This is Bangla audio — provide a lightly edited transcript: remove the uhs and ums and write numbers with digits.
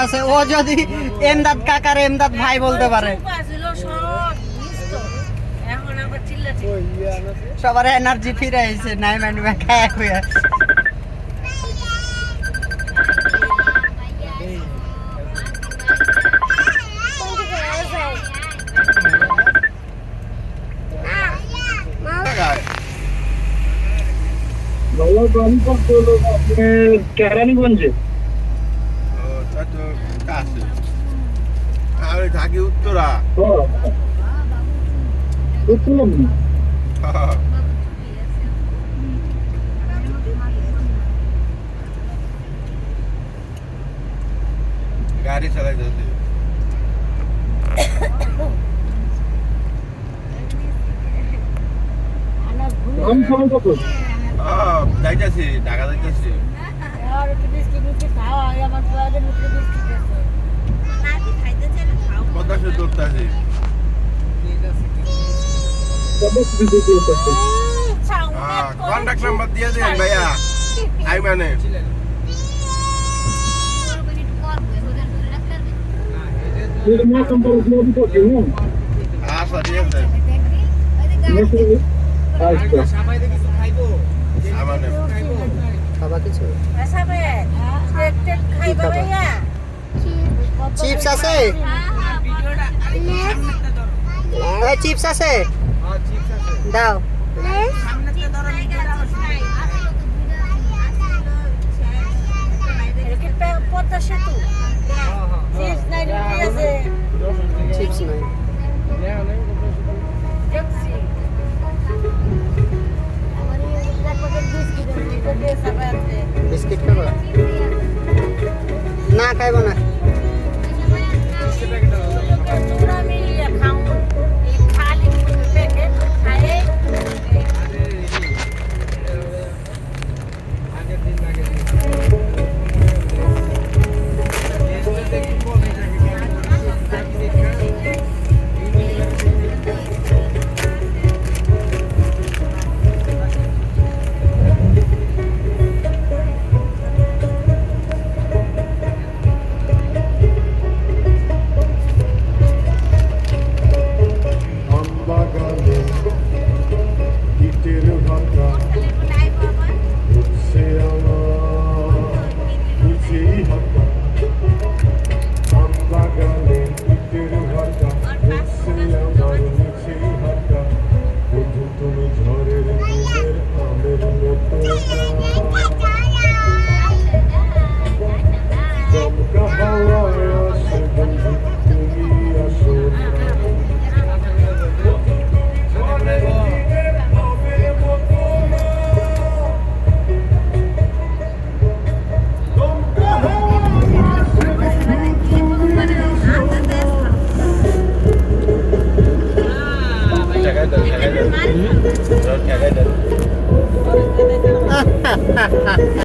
আছে, ও যদি এমদাদ কাকার এমদাদ ভাই বলতে পারে। সবার এনার্জি ফিরে আইছে, নাই মানে খায় খুয়া। কেরানীগঞ্জে থাকি উত্তরা। গাড়ি চালাই যাচ্ছে, যাইতেছি ঢাকা যাইতেছি। পদ্মা সেতু উঠতেছি। কন্ট্যাক্ট নাম্বার দিয়ে দেন ভাইয়া, আই মানে আচ্ছা ঠিক আছে। খাবা কিছু? চিপস আছে? চিপস আছে, দাও। পদ্মা সেতু